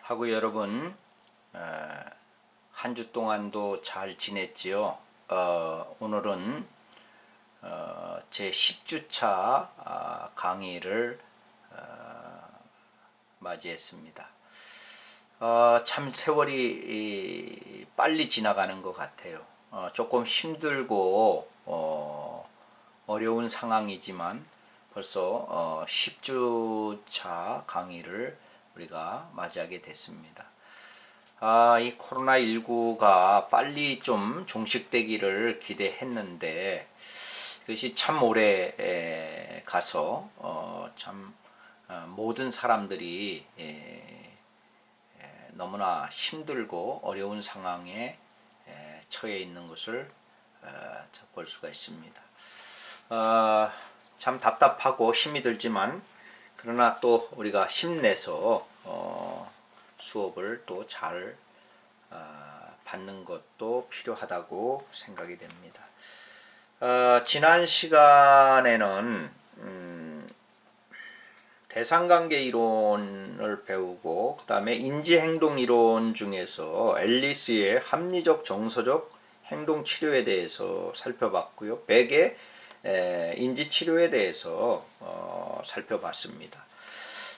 하고 여러분, 한 주 동안도 잘 지냈지요? 오늘은 제 10주차 강의를 맞이했습니다. 참 세월이 빨리 지나가는 것 같아요. 조금 힘들고 어려운 상황이지만 벌써 10주차 강의를 우리가 맞이하게 됐습니다. 이 코로나19가 빨리 좀 종식되기를 기대했는데 그것이 참 오래 가서 참 모든 사람들이 너무나 힘들고 어려운 상황에 처해 있는 것을 볼 수가 있습니다. 참 답답하고 힘이 들지만 그러나 또 우리가 힘내서 수업을 또 잘 받는 것도 필요하다고 생각이 됩니다. 지난 시간에는 대상관계 이론을 배우고 그 다음에 인지행동 이론 중에서 앨리스의 합리적 정서적 행동치료에 대해서 살펴봤고요. 백의 인지치료에 대해서 살펴봤습니다.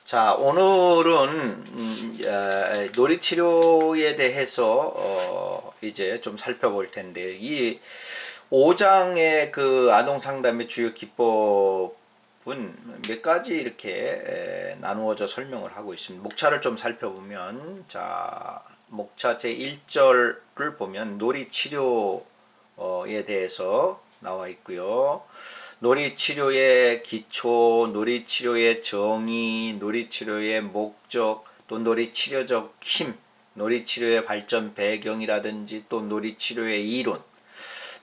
자, 오늘은 놀이치료에 대해서 이제 좀 살펴볼 텐데, 이 5장의 그 아동상담의 주요 기법은 몇 가지 이렇게 나누어져 설명을 하고 있습니다. 목차를 좀 살펴보면, 자, 목차 제1절을 보면 놀이치료에 대해서 나와 있고요. 놀이치료의 기초, 놀이치료의 정의, 놀이치료의 목적, 또 놀이치료적 힘, 놀이치료의 발전 배경이라든지 또 놀이치료의 이론,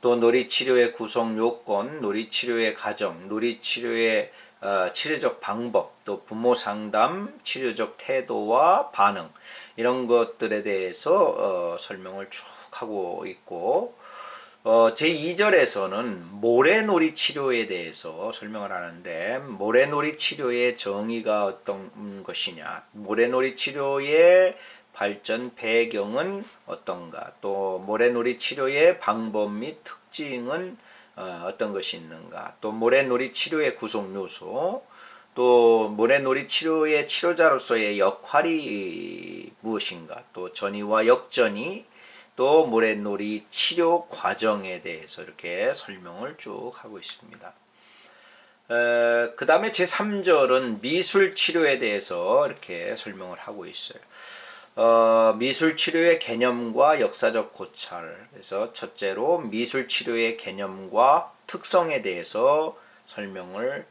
또 놀이치료의 구성 요건, 놀이치료의 과정, 놀이치료의 치료적 방법, 또 부모 상담, 치료적 태도와 반응, 이런 것들에 대해서 설명을 쭉 하고 있고, 제2절에서는 모래놀이 치료에 대해서 설명을 하는데, 모래놀이 치료의 정의가 어떤 것이냐, 모래놀이 치료의 발전 배경은 어떤가, 또 모래놀이 치료의 방법 및 특징은 어떤 것이 있는가, 또 모래놀이 치료의 구성 요소, 또 모래놀이 치료의 치료자로서의 역할이 무엇인가, 또 전이와 역전이, 또 모래놀이 치료 과정에 대해서 이렇게 설명을 쭉 하고 있습니다. 그 다음에 제3절은 미술 치료에 대해서 이렇게 설명을 하고 있어요. 미술 치료의 개념과 역사적 고찰. 그래서 첫째로 미술 치료의 개념과 특성에 대해서 설명을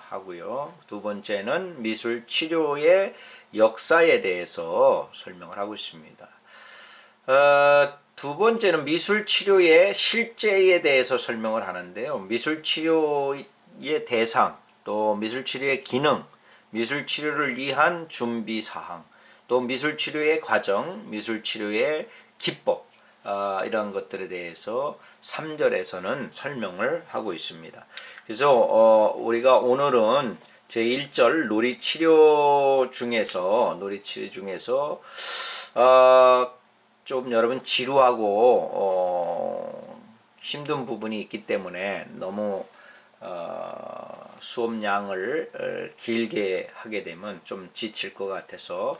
하고요. 두 번째는 미술 치료의 역사에 대해서 설명을 하고 있습니다. 두 번째는 미술 치료의 실제에 대해서 설명을 하는데요. 미술 치료의 대상, 또 미술 치료의 기능, 미술 치료를 위한 준비 사항, 또 미술 치료의 과정, 미술 치료의 기법, 이런 것들에 대해서 3절에서는 설명을 하고 있습니다. 그래서 우리가 오늘은 제1절 놀이치료 중에서 좀 여러분 지루하고 힘든 부분이 있기 때문에 너무 수업량을 길게 하게 되면 좀 지칠 것 같아서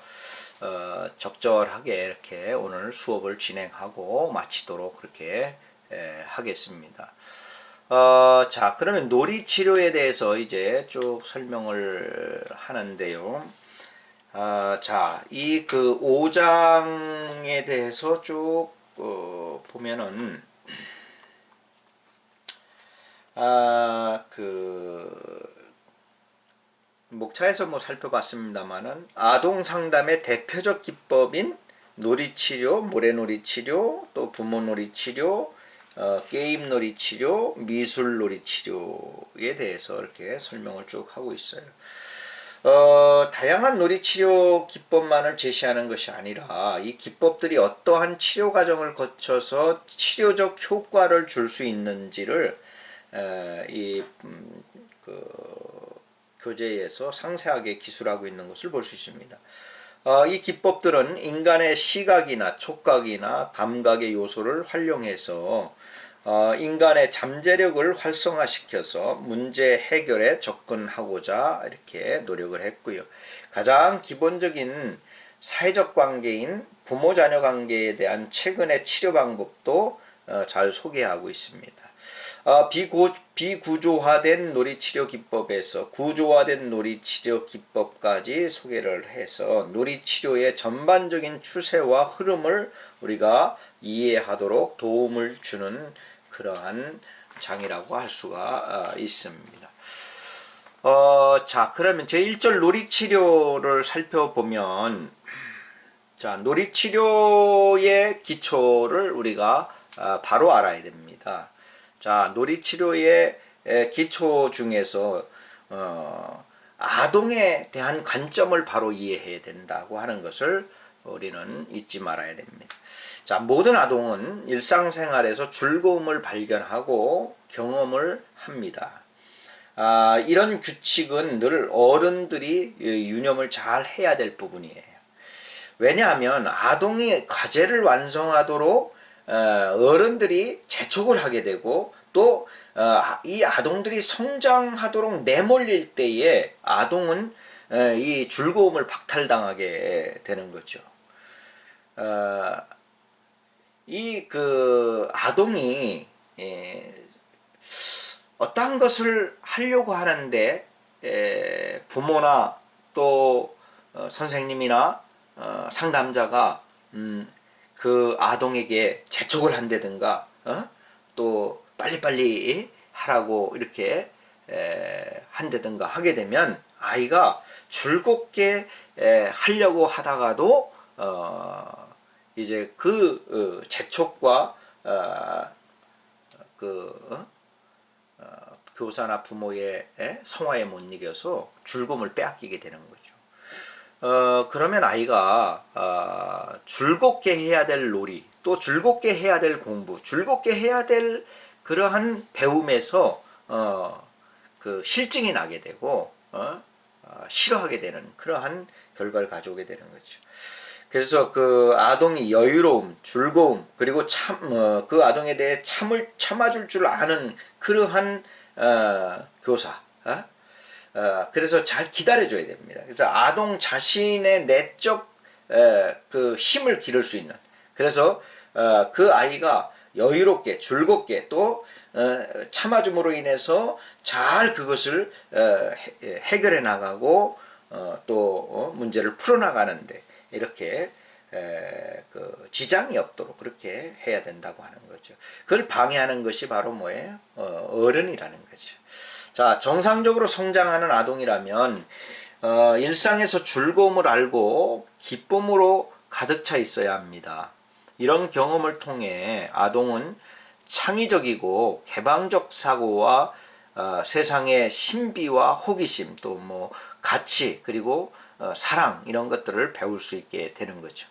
적절하게 이렇게 오늘 수업을 진행하고 마치도록 그렇게 하겠습니다. 자, 그러면 놀이치료에 대해서 이제 쭉 설명을 하는데요. 자, 이 그 5장에 대해서 쭉 보면은 그 목차에서 뭐 살펴봤습니다만은 아동 상담의 대표적 기법인 놀이치료, 모래놀이 치료, 또 부모놀이 치료, 게임놀이 치료, 미술놀이 치료에 대해서 이렇게 설명을 쭉 하고 있어요. 다양한 놀이치료 기법만을 제시하는 것이 아니라 이 기법들이 어떠한 치료 과정을 거쳐서 치료적 효과를 줄 수 있는지를 교재에서 상세하게 기술하고 있는 것을 볼 수 있습니다. 이 기법들은 인간의 시각이나 촉각이나 감각의 요소를 활용해서 인간의 잠재력을 활성화시켜서 문제 해결에 접근하고자 이렇게 노력을 했고요. 가장 기본적인 사회적 관계인 부모-자녀 관계에 대한 최근의 치료 방법도 잘 소개하고 있습니다. 비구조화된 놀이치료 기법에서 구조화된 놀이치료 기법까지 소개를 해서 놀이치료의 전반적인 추세와 흐름을 우리가 이해하도록 도움을 주는 그러한 장이라고 할 수가 있습니다. 자, 그러면 제1절 놀이치료를 살펴보면, 자, 놀이치료의 기초를 우리가 바로 알아야 됩니다. 자, 놀이치료의 기초 중에서 아동에 대한 관점을 바로 이해해야 된다고 하는 것을 우리는 잊지 말아야 됩니다. 자, 모든 아동은 일상생활에서 즐거움을 발견하고 경험을 합니다. 이런 규칙은 늘 어른들이 유념을 잘 해야 될 부분이에요. 왜냐하면 아동이 과제를 완성하도록 어른들이 재촉을 하게 되고 또 이 아동들이 성장하도록 내몰릴 때에 아동은 이 즐거움을 박탈당하게 되는 거죠. 이 아동이 어떤 것을 하려고 하는데 부모나 또 선생님이나 상담자가 그 아동에게 재촉을 한다든가 또 빨리빨리 하라고 이렇게 한다든가 하게 되면 아이가 즐겁게 하려고 하다가도 이제 재촉과 교사나 부모의 성화에 못 이겨서 즐거움을 빼앗기게 되는 거죠. 그러면 아이가 즐겁게 해야 될 놀이, 또 즐겁게 해야 될 공부, 즐겁게 해야 될 그러한 배움에서 실증이 나게 되고 싫어하게 되는 그러한 결과를 가져오게 되는 거죠. 그래서 그 아동이 여유로움, 즐거움, 그리고 그 아동에 대해 참아줄 줄 아는 그러한 교사, 그래서 잘 기다려줘야 됩니다. 그래서 아동 자신의 내적 그 힘을 기를 수 있는, 그래서 그 아이가 여유롭게 즐겁게 또 참아줌으로 인해서 잘 그것을 해결해 나가고 또 문제를 풀어나가는데 이렇게 그 지장이 없도록 그렇게 해야 된다고 하는 거죠. 그걸 방해하는 것이 바로 뭐예요? 어른이라는 거죠. 자, 정상적으로 성장하는 아동이라면 일상에서 즐거움을 알고 기쁨으로 가득 차 있어야 합니다. 이런 경험을 통해 아동은 창의적이고 개방적 사고와 세상의 신비와 호기심, 또 뭐 가치, 그리고 사랑, 이런 것들을 배울 수 있게 되는 거죠.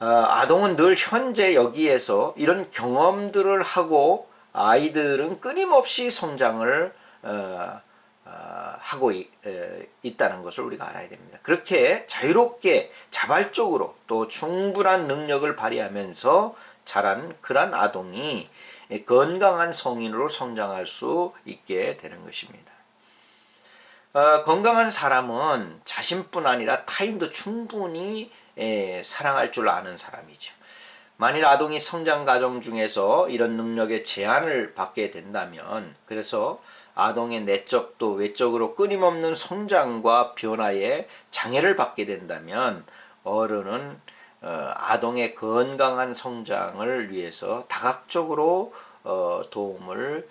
아동은 늘 현재 여기에서 이런 경험들을 하고 아이들은 끊임없이 성장을 하고 있다는 것을 우리가 알아야 됩니다. 그렇게 자유롭게 자발적으로 또 충분한 능력을 발휘하면서 자란 그런 아동이 건강한 성인으로 성장할 수 있게 되는 것입니다. 건강한 사람은 자신뿐 아니라 타인도 충분히 사랑할 줄 아는 사람이죠. 만일 아동이 성장 과정 중에서 이런 능력의 제한을 받게 된다면, 그래서 아동의 내적 또 외적으로 끊임없는 성장과 변화에 장애를 받게 된다면 어른은 아동의 건강한 성장을 위해서 다각적으로 도움을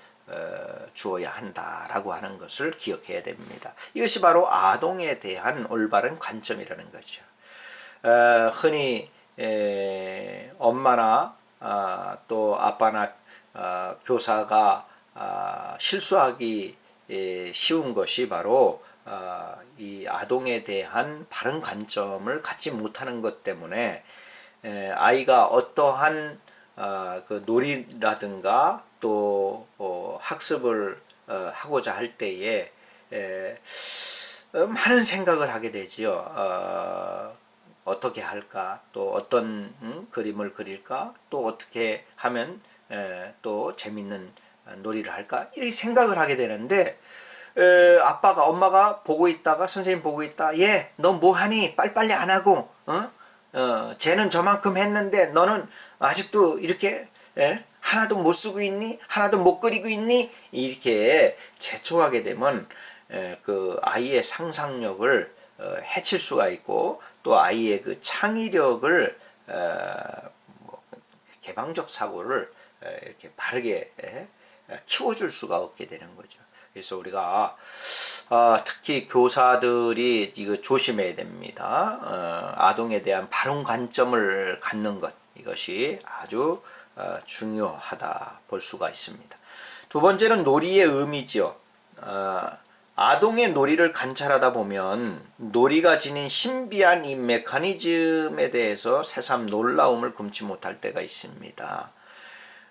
주어야 한다라고 하는 것을 기억해야 됩니다. 이것이 바로 아동에 대한 올바른 관점이라는 거죠. 흔히 엄마나 또 아빠나 교사가 실수하기 쉬운 것이 바로 이 아동에 대한 바른 관점을 갖지 못하는 것 때문에 아이가 어떠한 그 놀이라든가 또 학습을 하고자 할 때에 많은 생각을 하게 되지요. 어떻게 할까, 또 어떤 그림을 그릴까, 또 어떻게 하면 또 재밌는 놀이를 할까, 이렇게 생각을 하게 되는데, 아빠가 엄마가 보고 있다가 선생님 보고 있다, 얘 너 뭐하니 빨리빨리 안 하고 쟤는 저만큼 했는데 너는 아직도 이렇게 하나도 못 쓰고 있니, 하나도 못 그리고 있니, 이렇게 재촉하게 되면 그 아이의 상상력을 해칠 수가 있고, 또 아이의 그 창의력을 뭐 개방적 사고를 이렇게 바르게 키워줄 수가 없게 되는 거죠. 그래서 우리가 특히 교사들이 이거 조심해야 됩니다. 아동에 대한 바른 관점을 갖는 것, 이것이 아주 중요하다 볼 수가 있습니다. 두 번째는 놀이의 의미지요. 아동의 놀이를 관찰하다 보면 놀이가 지닌 신비한 이 메커니즘에 대해서 새삼 놀라움을 금치 못할 때가 있습니다.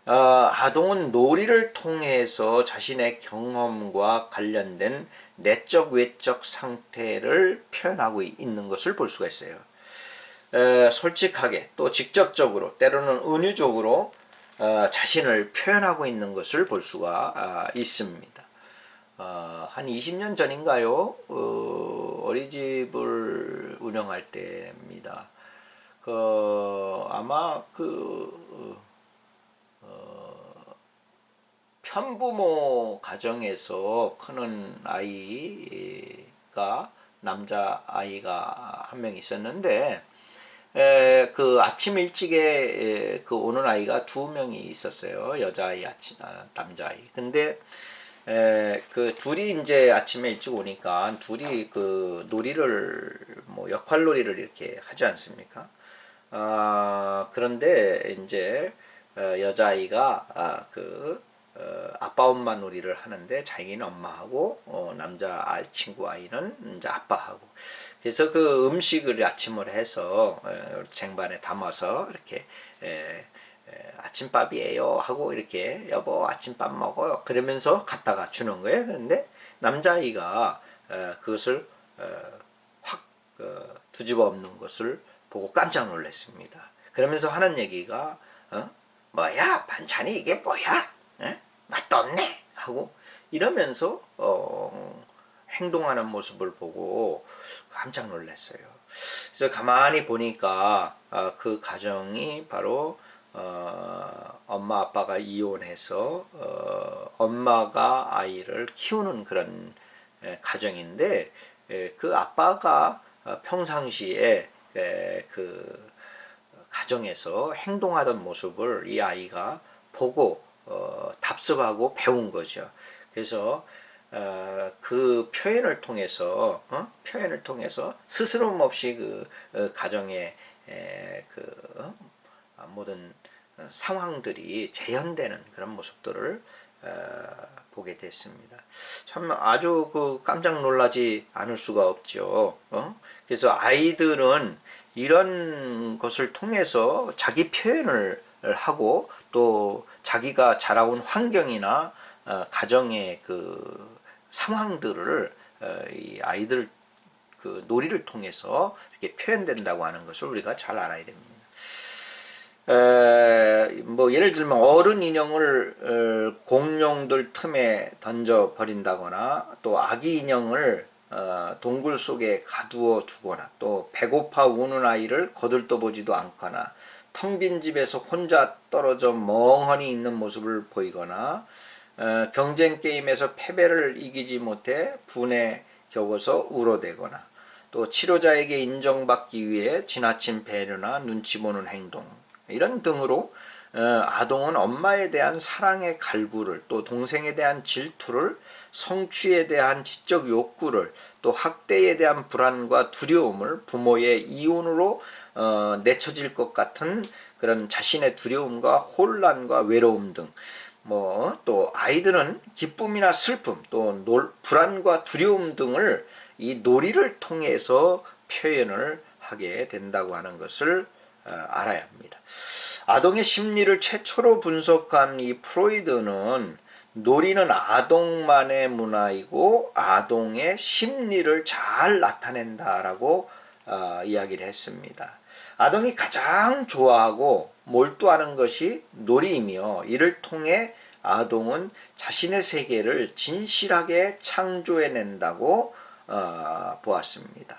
아동은 놀이를 통해서 자신의 경험과 관련된 내적 외적 상태를 표현하고 있는 것을 볼 수가 있어요. 솔직하게 또 직접적으로 때로는 은유적으로 자신을 표현하고 있는 것을 볼 수가 있습니다. 한 20년 전인가요? 어린이집을 운영할 때입니다. 아마 편부모 가정에서 크는 아이가, 남자 아이가 한 명 있었는데, 그 아침 일찍에 그 오는 아이가 두 명이 있었어요. 여자아이, 남자아이. 근데 그 둘이 이제 아침에 일찍 오니까 둘이 그 놀이를, 뭐 역할놀이를 이렇게 하지 않습니까? 그런데 이제 여자아이가 아빠 엄마 놀이를 하는데 자기는 엄마하고 남자 친구 아이는 이제 아빠하고, 그래서 그 음식을 아침을 해서 쟁반에 담아서 이렇게 아침밥이에요 하고 이렇게 여보 아침밥 먹어요 그러면서 갖다가 주는 거예요. 그런데 남자아이가 그것을 확 뒤집어 엎는 것을 보고 깜짝 놀랐습니다. 그러면서 하는 얘기가 뭐야 반찬이 이게 뭐야? 맛도 없네 하고 이러면서 행동하는 모습을 보고 깜짝 놀랐어요. 그래서 가만히 보니까 그 가정이 바로 엄마 아빠가 이혼해서 엄마가 아이를 키우는 그런 가정인데, 그 아빠가 평상시에 그 가정에서 행동하던 모습을 이 아이가 보고 답습하고 배운 거죠. 그래서 그 표현을 통해서 스스럼 없이 그 가정의 모든 상황들이 재현되는 그런 모습들을 보게 됐습니다. 참 아주 그 깜짝 놀라지 않을 수가 없죠. 그래서 아이들은 이런 것을 통해서 자기 표현을 하고 또 자기가 자라온 환경이나 가정의 그 상황들을 이 아이들 그 놀이를 통해서 이렇게 표현된다고 하는 것을 우리가 잘 알아야 됩니다. 뭐 예를 들면 어른 인형을 공룡들 틈에 던져 버린다거나, 또 아기 인형을 동굴 속에 가두어 두거나, 또 배고파 우는 아이를 거들떠보지도 않거나, 텅 빈 집에서 혼자 떨어져 멍하니 있는 모습을 보이거나, 경쟁 게임에서 패배를 이기지 못해 분에 겨워서 울어대거나, 또 치료자에게 인정받기 위해 지나친 배려나 눈치 보는 행동, 이런 등으로 아동은 엄마에 대한 사랑의 갈구를, 또 동생에 대한 질투를, 성취에 대한 지적 욕구를, 또 학대에 대한 불안과 두려움을, 부모의 이혼으로 내쳐질 것 같은 그런 자신의 두려움과 혼란과 외로움 등, 또 아이들은 기쁨이나 슬픔, 또 불안과 두려움 등을 이 놀이를 통해서 표현을 하게 된다고 하는 것을 알아야 합니다. 아동의 심리를 최초로 분석한 이 프로이드는 놀이는 아동만의 문화이고 아동의 심리를 잘 나타낸다라고 이야기를 했습니다. 아동이 가장 좋아하고 몰두하는 것이 놀이이며 이를 통해 아동은 자신의 세계를 진실하게 창조해낸다고 보았습니다.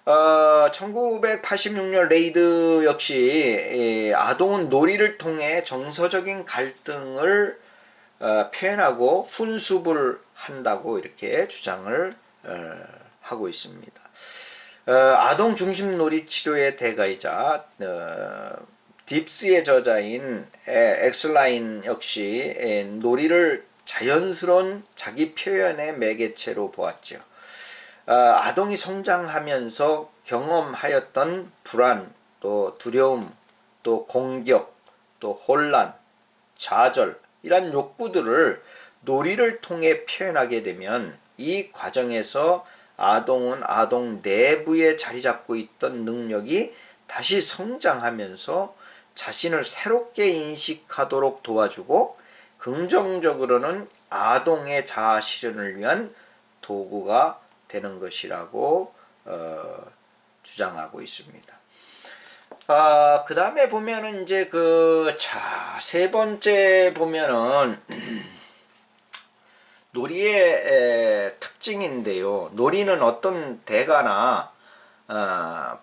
1986년 레이드 역시 아동은 놀이를 통해 정서적인 갈등을 표현하고 훈수를 한다고 이렇게 주장을 하고 있습니다. 아동 중심 놀이 치료의 대가이자 딥스의 저자인 엑슬라인 역시 놀이를 자연스러운 자기 표현의 매개체로 보았죠. 아동이 성장하면서 경험하였던 불안, 또 두려움, 또 공격, 또 혼란, 좌절 이런 욕구들을 놀이를 통해 표현하게 되면 이 과정에서 아동은 아동 내부에 자리 잡고 있던 능력이 다시 성장하면서 자신을 새롭게 인식하도록 도와주고 긍정적으로는 아동의 자아 실현을 위한 도구가 되는 것이라고 주장하고 있습니다. 그 다음에 보면은 이제 세 번째 보면은 놀이의 특징인데요. 놀이는 어떤 대가나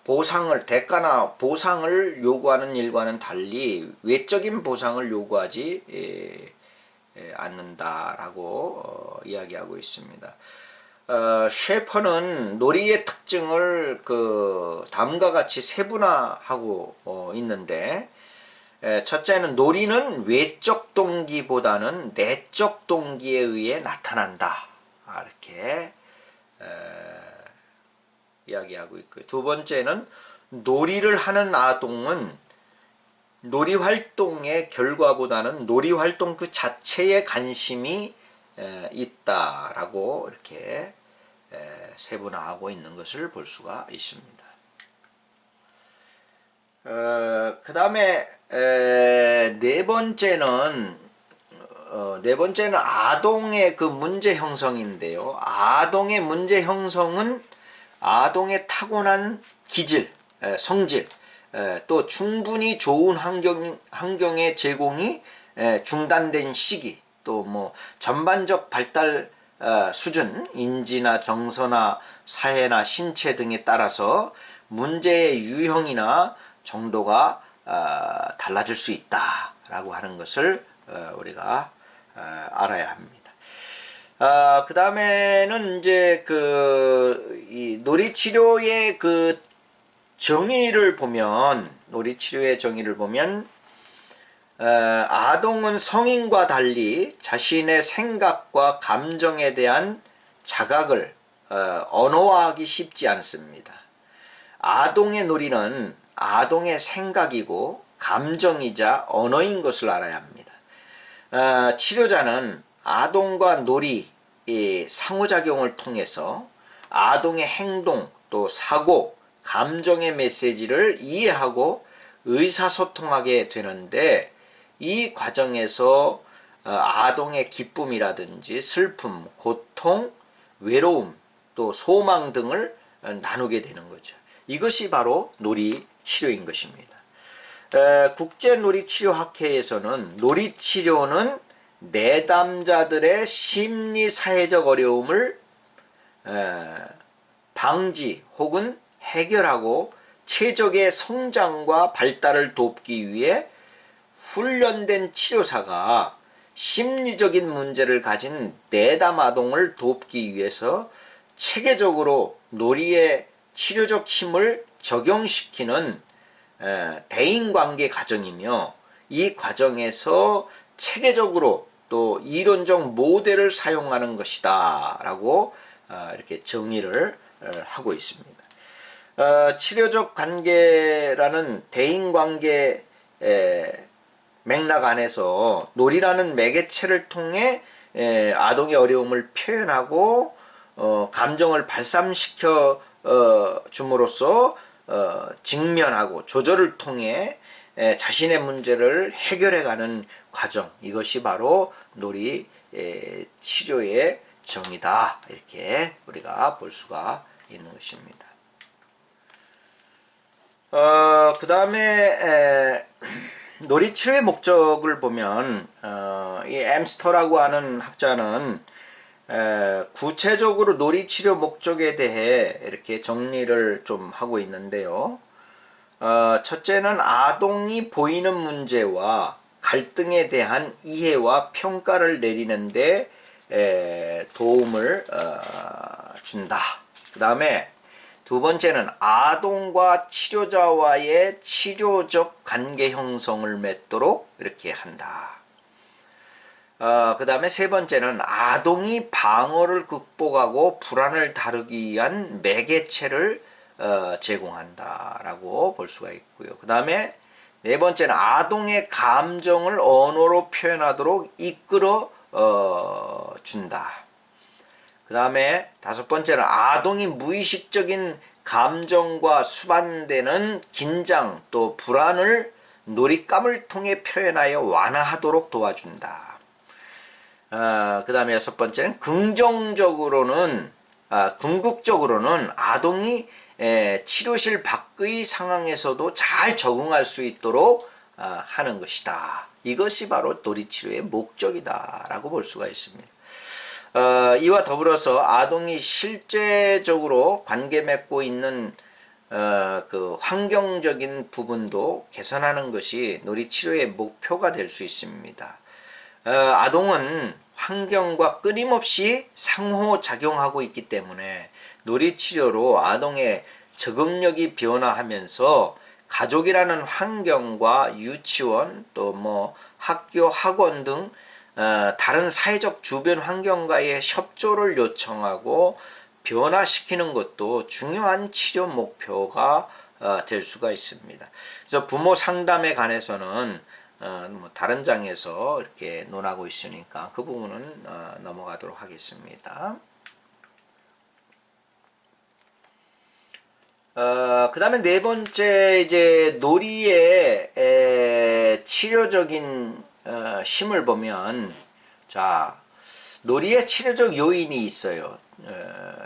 보상을 요구하는 일과는 달리 외적인 보상을 요구하지 않는다라고 이야기하고 있습니다. 셰퍼는 놀이의 특징을 다음과 같이 세분화하고 있는데, 첫째는 놀이는 외적 동기보다는 내적 동기에 의해 나타난다, 이렇게 이야기하고 있고요. 두 번째는 놀이를 하는 아동은 놀이 활동의 결과보다는 놀이 활동 그 자체에 관심이 있다라고 이렇게 세분화하고 있는 것을 볼 수가 있습니다. 그 다음에 네 번째는 아동의 문제 형성인데요. 아동의 문제 형성은 아동의 타고난 기질, 성질, 또 충분히 좋은 환경의 제공이 중단된 시기, 또 전반적 발달 수준, 인지나 정서나 사회나 신체 등에 따라서 문제의 유형이나 정도가 달라질 수 있다라고 하는 것을 우리가 알아야 합니다. 그 다음에는 이제 이 놀이치료의 정의를 보면, 아동은 성인과 달리 자신의 생각과 감정에 대한 자각을 언어화하기 쉽지 않습니다. 아동의 놀이는 아동의 생각이고 감정이자 언어인 것을 알아야 합니다. 치료자는 아동과 놀이 상호작용을 통해서 아동의 행동, 또 사고, 감정의 메시지를 이해하고 의사소통하게 되는데, 이 과정에서 아동의 기쁨이라든지 슬픔, 고통, 외로움, 또 소망 등을 나누게 되는 거죠. 이것이 바로 놀이치료인 것입니다. 국제놀이치료학회에서는 놀이치료는 내담자들의 심리사회적 어려움을 방지 혹은 해결하고 최적의 성장과 발달을 돕기 위해 훈련된 치료사가 심리적인 문제를 가진 내담 아동을 돕기 위해서 체계적으로 놀이의 치료적 힘을 적용시키는 대인관계 과정이며, 이 과정에서 체계적으로 또 이론적 모델을 사용하는 것이다 라고 이렇게 정의를 하고 있습니다. 치료적 관계라는 대인관계 맥락 안에서 놀이라는 매개체를 통해 아동의 어려움을 표현하고 감정을 발산시켜 줌으로써 직면하고 조절을 통해 자신의 문제를 해결해가는 과정, 이것이 바로 놀이 치료의 정의다, 이렇게 우리가 볼 수가 있는 것입니다. 그 다음에 놀이치료의 목적을 보면 이 엠스터라고 하는 학자는 구체적으로 놀이치료 목적에 대해 이렇게 정리를 좀 하고 있는데요. 첫째는 아동이 보이는 문제와 갈등에 대한 이해와 평가를 내리는데 도움을 준다. 그 다음에 두 번째는 아동과 치료자와의 치료적 관계 형성을 맺도록 이렇게 한다. 그 다음에 세 번째는 아동이 방어를 극복하고 불안을 다루기 위한 매개체를 제공한다라고 볼 수가 있고요. 그 다음에 네 번째는 아동의 감정을 언어로 표현하도록 이끌어 준다. 그 다음에 다섯 번째는 아동이 무의식적인 감정과 수반되는 긴장 또 불안을 놀잇감을 통해 표현하여 완화하도록 도와준다. 그 다음에 여섯 번째는 궁극적으로는 아동이 치료실 밖의 상황에서도 잘 적응할 수 있도록 하는 것이다. 이것이 바로 놀이치료의 목적이다 라고 볼 수가 있습니다. 이와 더불어서 아동이 실제적으로 관계 맺고 있는 그 환경적인 부분도 개선하는 것이 놀이치료의 목표가 될 수 있습니다. 아동은 환경과 끊임없이 상호작용하고 있기 때문에 놀이치료로 아동의 적응력이 변화하면서 가족이라는 환경과 유치원 또 뭐 학교 학원 등 다른 사회적 주변 환경과의 협조를 요청하고 변화시키는 것도 중요한 치료 목표가 될 수가 있습니다. 그래서 부모 상담에 관해서는 뭐 다른 장에서 이렇게 논하고 있으니까 그 부분은 넘어가도록 하겠습니다. 그 다음에 네 번째 이제 놀이의 치료적인 힘을 보면 자 놀이의 치료적 요인이 있어요.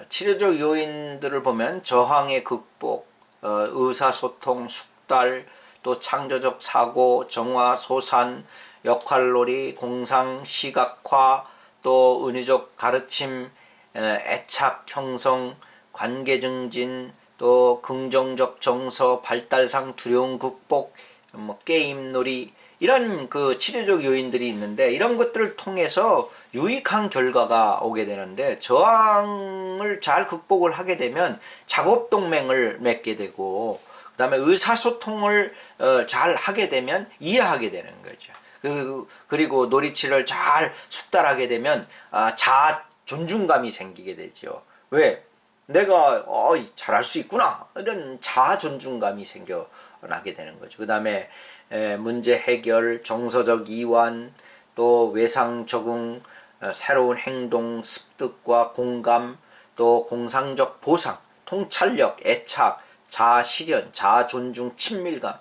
치료적 요인들을 보면 저항의 극복, 의사소통, 숙달, 또 창조적 사고, 정화, 소산, 역할놀이, 공상, 시각화, 또 은유적 가르침, 애착 형성, 관계 증진, 또 긍정적 정서, 발달상 두려움 극복, 뭐 게임놀이 이런 그 치료적 요인들이 있는데 이런 것들을 통해서 유익한 결과가 오게 되는데 저항을 잘 극복을 하게 되면 작업동맹을 맺게 되고 그 다음에 의사소통을 잘 하게 되면 이해하게 되는 거죠. 그리고 놀이치료를 잘 숙달하게 되면 자아 존중감이 생기게 되죠. 왜? 내가 잘할 수 있구나 이런 자아 존중감이 생겨나게 되는 거죠. 그 다음에 문제 해결, 정서적 이완, 또 외상 적응, 새로운 행동, 습득과 공감, 또 공상적 보상, 통찰력, 애착, 자아 실현, 자아 존중, 친밀감,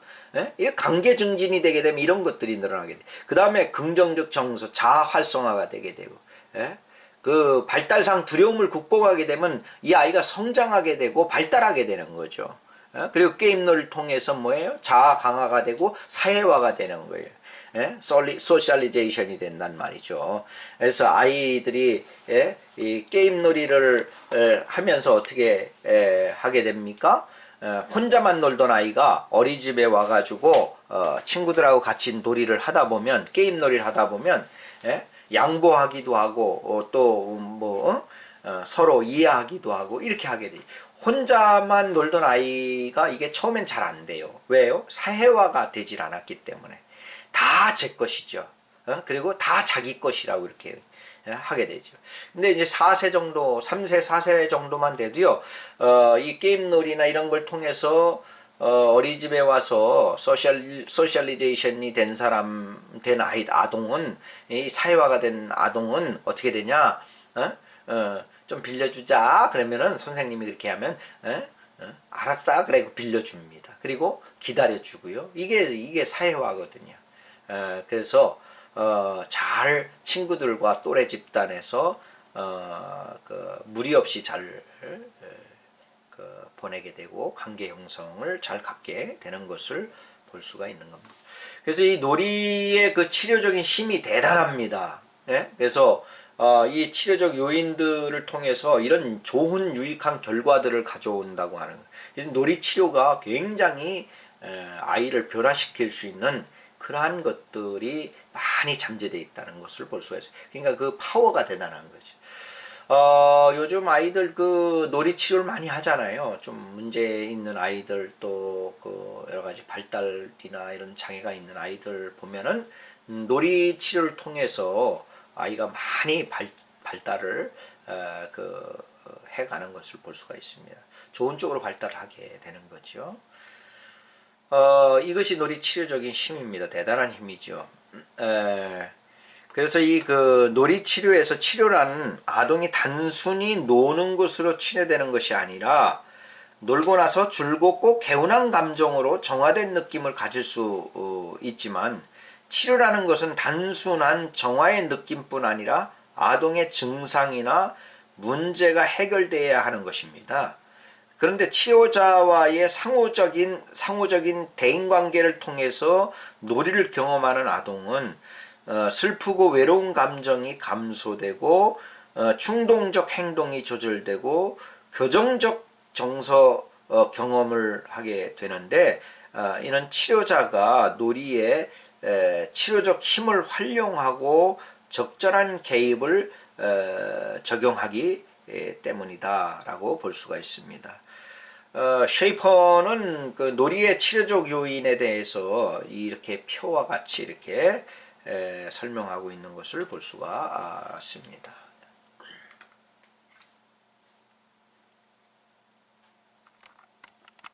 이 관계 증진이 되게 되면 이런 것들이 늘어나게 돼. 그 다음에 긍정적 정서, 자아 활성화가 되게 되고, 그 발달상 두려움을 극복하게 되면 이 아이가 성장하게 되고 발달하게 되는 거죠. 그리고 게임놀이를 통해서 뭐예요? 자아 강화가 되고 사회화가 되는 거예요. 소셜리제이션이 된단 말이죠. 그래서 아이들이 이 게임놀이를 하면서 어떻게 하게 됩니까? 혼자만 놀던 아이가 어린이집에 와가지고 친구들하고 같이 놀이를 하다 보면 게임놀이를 하다 보면 양보하기도 하고 또 서로 이해하기도 하고 이렇게 하게 돼요. 혼자만 놀던 아이가 이게 처음엔 잘 안 돼요. 왜요? 사회화가 되질 않았기 때문에 다 제 것이죠. 그리고 다 자기 것이라고 이렇게 하게 되죠. 근데 이제 4세 정도, 3세, 4세 정도만 돼도요, 이 게임놀이나 이런 걸 통해서 어린이집에 와서 소셜리제이션이 된 아동은, 이 사회화가 된 아동은 어떻게 되냐, 좀 빌려주자. 그러면은 선생님이 그렇게 하면, 알았어. 그래, 빌려줍니다. 그리고 기다려주고요. 이게 사회화거든요. 그래서, 잘 친구들과 또래 집단에서, 무리 없이 잘, 보내게 되고 관계 형성을 잘 갖게 되는 것을 볼 수가 있는 겁니다. 그래서 이 놀이의 그 치료적인 힘이 대단합니다. 예? 그래서 이 치료적 요인들을 통해서 이런 좋은 유익한 결과들을 가져온다고 하는 거예요. 그래서 놀이 치료가 굉장히 아이를 변화시킬 수 있는 그러한 것들이 많이 잠재되어 있다는 것을 볼 수가 있어요. 그러니까 그 파워가 대단한 거죠. 요즘 아이들 그 놀이 치료를 많이 하잖아요. 좀 문제 있는 아이들 또 그 여러 가지 발달이나 이런 장애가 있는 아이들 보면은 놀이 치료를 통해서 아이가 많이 발달을 해가는 것을 볼 수가 있습니다. 좋은 쪽으로 발달을 하게 되는 거죠. 이것이 놀이 치료적인 힘입니다. 대단한 힘이죠. 그래서 이 그 놀이 치료에서 치료라는 아동이 단순히 노는 것으로 치료되는 것이 아니라 놀고 나서 즐겁고 개운한 감정으로 정화된 느낌을 가질 수 있지만 치료라는 것은 단순한 정화의 느낌뿐 아니라 아동의 증상이나 문제가 해결되어야 하는 것입니다. 그런데 치료자와의 상호적인 대인관계를 통해서 놀이를 경험하는 아동은 슬프고 외로운 감정이 감소되고 충동적 행동이 조절되고 교정적 정서 경험을 하게 되는데 이는 치료자가 놀이에 치료적 힘을 활용하고 적절한 개입을 적용하기 때문이다 라고 볼 수가 있습니다. 쉐이퍼는 그 놀이의 치료적 요인에 대해서 이렇게 표와 같이 이렇게 설명하고 있는 것을 볼 수가 있습니다.